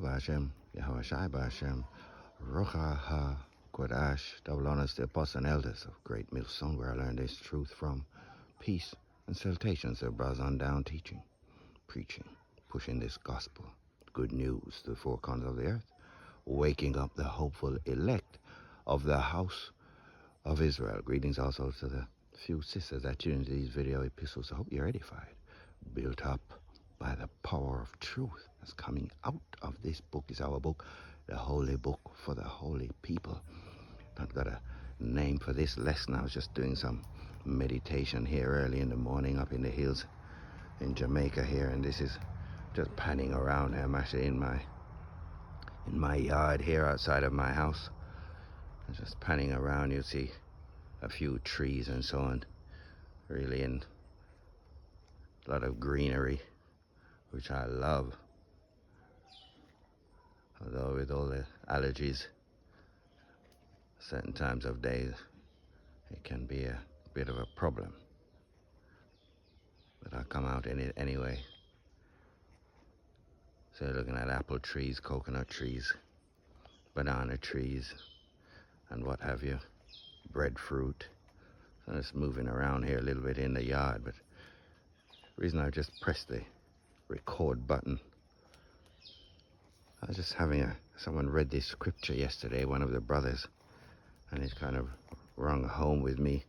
Ba'Shem, Yahweh Shai Ba'Shem, Rocha Ha Kodash, double honors to the apostles and elders of Great Millstone, where I learned this truth from. Peace and salutations to brothers on down, teaching, preaching, pushing this gospel, good news to the four corners of the earth, waking up the hopeful elect of the house of Israel. Greetings also to the few sisters that tune into these video epistles. I hope you're edified, built up by the power of truth that's coming out of this book. Is our book, the holy book for the holy people. I've got a name for this lesson. I was just doing some meditation here early in the morning up in the hills in Jamaica here, and this is just panning around. I'm actually in my yard here outside of my house. I'm just panning around. You'll see a few trees and so on, really in a lot of greenery, which I love. Although with all the allergies, certain times of days, it can be a bit of a problem. But I come out in it anyway. So looking at apple trees, coconut trees, banana trees, and what have you, breadfruit. So just moving around here a little bit in the yard, but the reason I just pressed the record button, I was just having someone read this scripture yesterday, one of the brothers, and it's kind of rung home with me.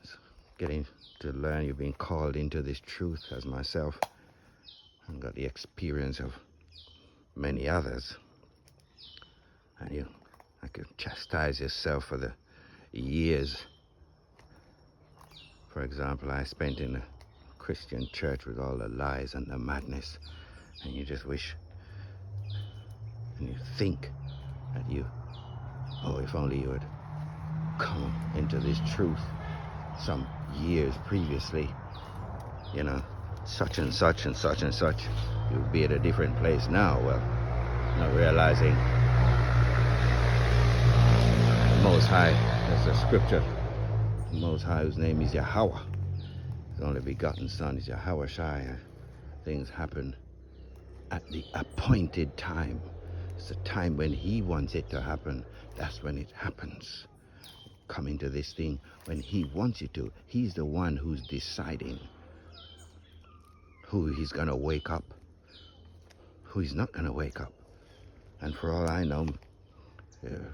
It's getting to learn you've been called into this truth as myself, and got the experience of many others. And I could chastise yourself for the years. For example, I spent in a Christian church with all the lies and the madness, and you just wish, and you think that if only you had come into this truth some years previously, such and such and such and such, you would be at a different place now. Well, not realizing the Most High, that's the scripture, the Most High, whose name is Yahweh, his only begotten Son is Yahweh Shai. Things happen at the appointed time. It's the time when He wants it to happen. That's when it happens. Come into this thing when He wants you to. He's the one who's deciding who He's going to wake up, who He's not going to wake up. And for all I know,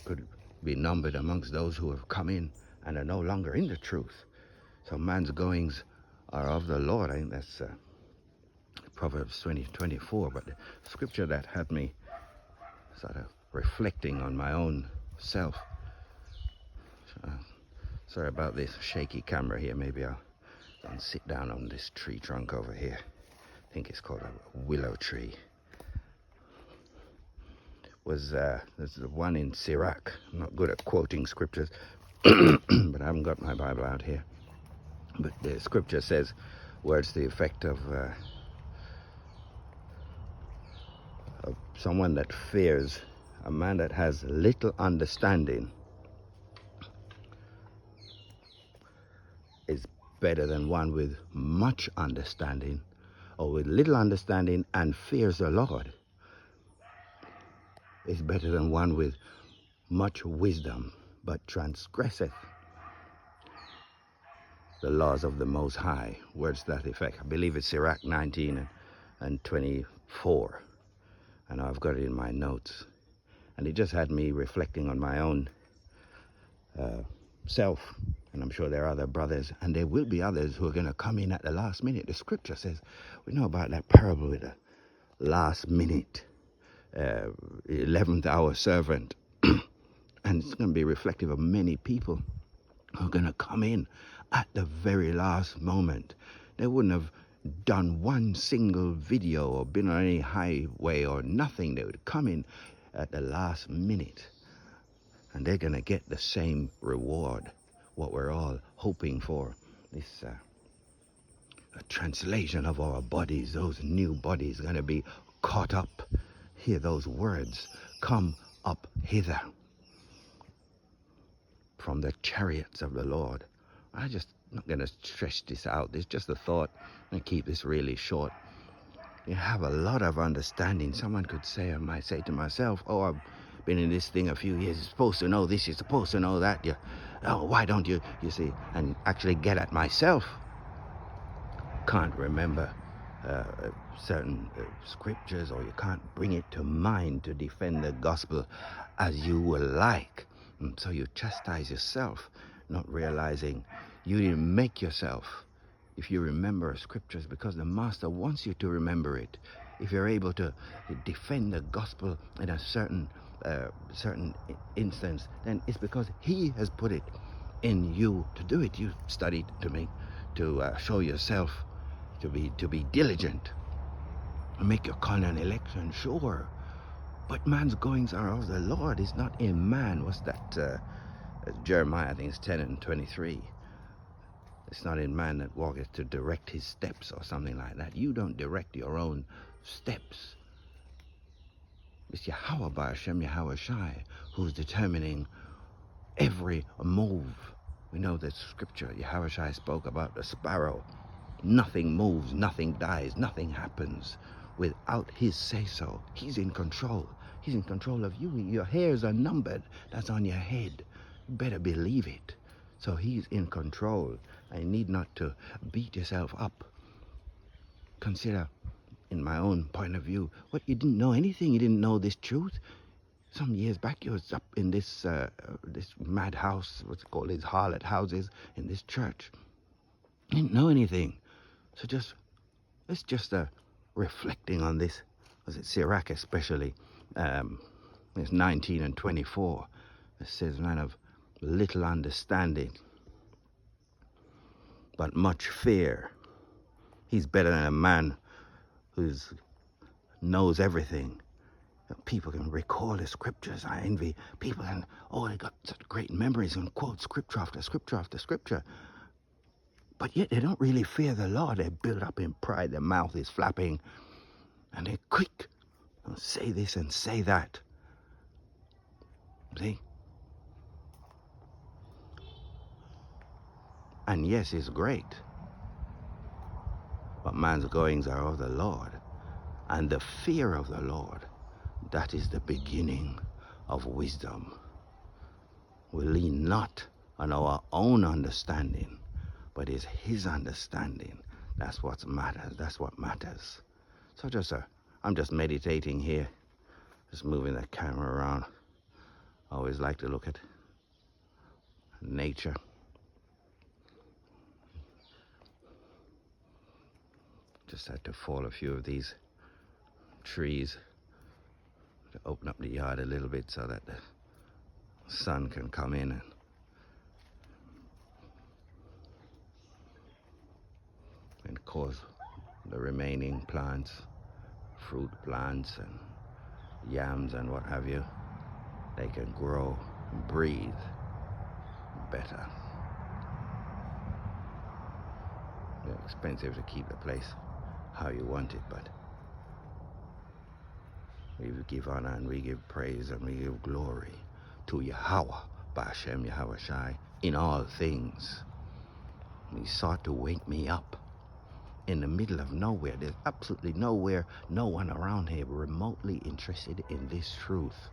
could be numbered amongst those who have come in and are no longer in the truth. So man's goings are of the Lord. I think that's Proverbs 20:24. But the scripture that had me sort of reflecting on my own self. Sorry about this shaky camera here. Maybe I'll sit down on this tree trunk over here. I think it's called a willow tree. There's the one in Sirach. I'm not good at quoting scriptures, but I haven't got my Bible out here. But the scripture says words to the effect of someone that fears, a man that has little understanding is better than one with much understanding, or with little understanding and fears the Lord is better than one with much wisdom, but transgresseth the laws of the Most High. Words to that effect. I believe it's Sirach 19 and 24. And I've got it in my notes. And it just had me reflecting on my own self. And I'm sure there are other brothers, and there will be others who are going to come in at the last minute. The scripture says, we know about that parable with the last minute, 11th hour servant. And it's going to be reflective of many people who are going to come in at the very last moment. They wouldn't have done one single video or been on any highway or nothing. They would come in at the last minute, and they're going to get the same reward, what we're all hoping for. This a translation of our bodies, those new bodies, going to be caught up. Hear those words, come up hither from the chariots of the Lord. I'm not going to stretch this out. It's just a thought. I'm going to keep this really short. You have a lot of understanding. Someone could say, I might say to myself, oh, I've been in this thing a few years. You're supposed to know this. You're supposed to know that. Why don't you? You see, and actually get at myself. Can't remember certain scriptures, or you can't bring it to mind to defend the gospel as you would like. And so you chastise yourself, not realizing you didn't make yourself. If you remember scriptures, because the master wants you to remember it. If you're able to defend the gospel in a certain instance, then it's because he has put it in you to do it. You studied to show yourself to be diligent, make your calling and election sure. But man's goings are of the Lord. It's not in man. What's that? Jeremiah, I think it's 10:23. It's not in man that walketh to direct his steps, or something like that. You don't direct your own steps. It's Yahweh Ba'ashem, Yahweh Shai, who's determining every move. We know that scripture, Yahweh Shai spoke about the sparrow. Nothing moves, nothing dies, nothing happens without his say-so. He's in control. He's in control of you. Your hairs are numbered. That's on your head. You better believe it. So he's in control. I need not to beat yourself up. Consider, in my own point of view, what, you didn't know anything. You didn't know this truth. Some years back, you was up in this madhouse, what's it called, these harlot houses in this church. You didn't know anything. So it's just reflecting on this. Was it Sirach especially? It's 19 and 24. It says, man of little understanding, but much fear. He's better than a man who knows everything. People can recall the scriptures. I envy people, and they got such great memories and quote scripture after scripture after scripture. But yet they don't really fear the Lord. They're built up in pride. Their mouth is flapping, and they're quick to say this and say that. See? And yes, it's great. But man's goings are of the Lord. And the fear of the Lord, that is the beginning of wisdom. We lean not on our own understanding, but it's his understanding. That's what matters. That's what matters. So I'm just meditating here, just moving the camera around. I always like to look at nature. Just had to fall a few of these trees to open up the yard a little bit so that the sun can come in and cause the remaining plants, fruit plants and yams and what have you, they can grow and breathe better. It's expensive to keep the place how you want it, but we give honor and we give praise and we give glory to Yahweh, Ba'ashem, Yahweh Shai, in all things. He sought to wake me up in the middle of nowhere. There's absolutely nowhere, no one around here remotely interested in this truth.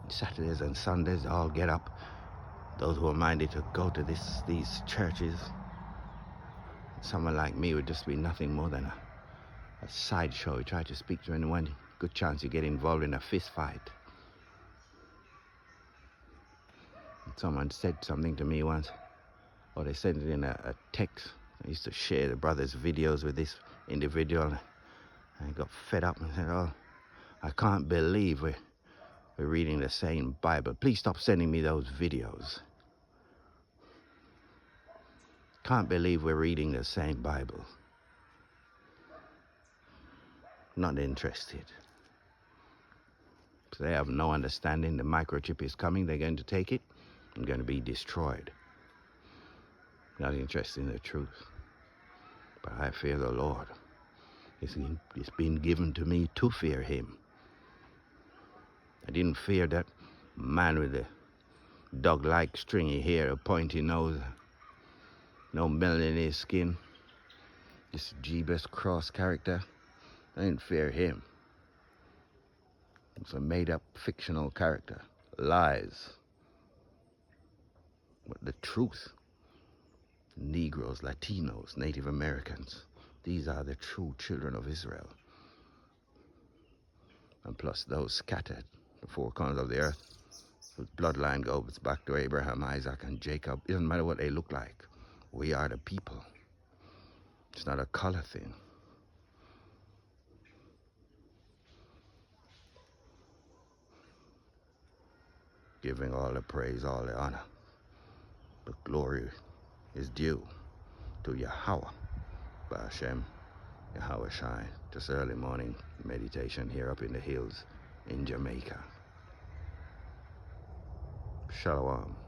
Saturdays and Sundays, all get up. Those who are minded to go to these churches. Someone like me would just be nothing more than a sideshow. You try to speak to anyone, good chance you get involved in a fist fight. Someone said something to me once, or they sent it in a text. I used to share the brother's videos with this individual, and I got fed up and said, I can't believe we're reading the same Bible. Please stop sending me those videos. Can't believe we're reading the same Bible. Not interested. So they have no understanding. The microchip is coming. They're going to take it and going to be destroyed. Not interested in the truth. But I fear the Lord. It's been given to me to fear him. I didn't fear that man with the dog-like stringy hair, a pointy nose, no melanin in his skin. This Jeebus Cross character, I didn't fear him. It's a made-up fictional character. Lies. But the truth. Negroes, Latinos, Native Americans. These are the true children of Israel. And plus those scattered the four corners of the earth, whose bloodline goes back to Abraham, Isaac, and Jacob. It doesn't matter what they look like. We are the people. It's not a color thing. Giving all the praise, all the honor. The glory is due to Yahweh, Ba'ashem, Yahweh Shai. Just early morning meditation here up in the hills in Jamaica. Shalom.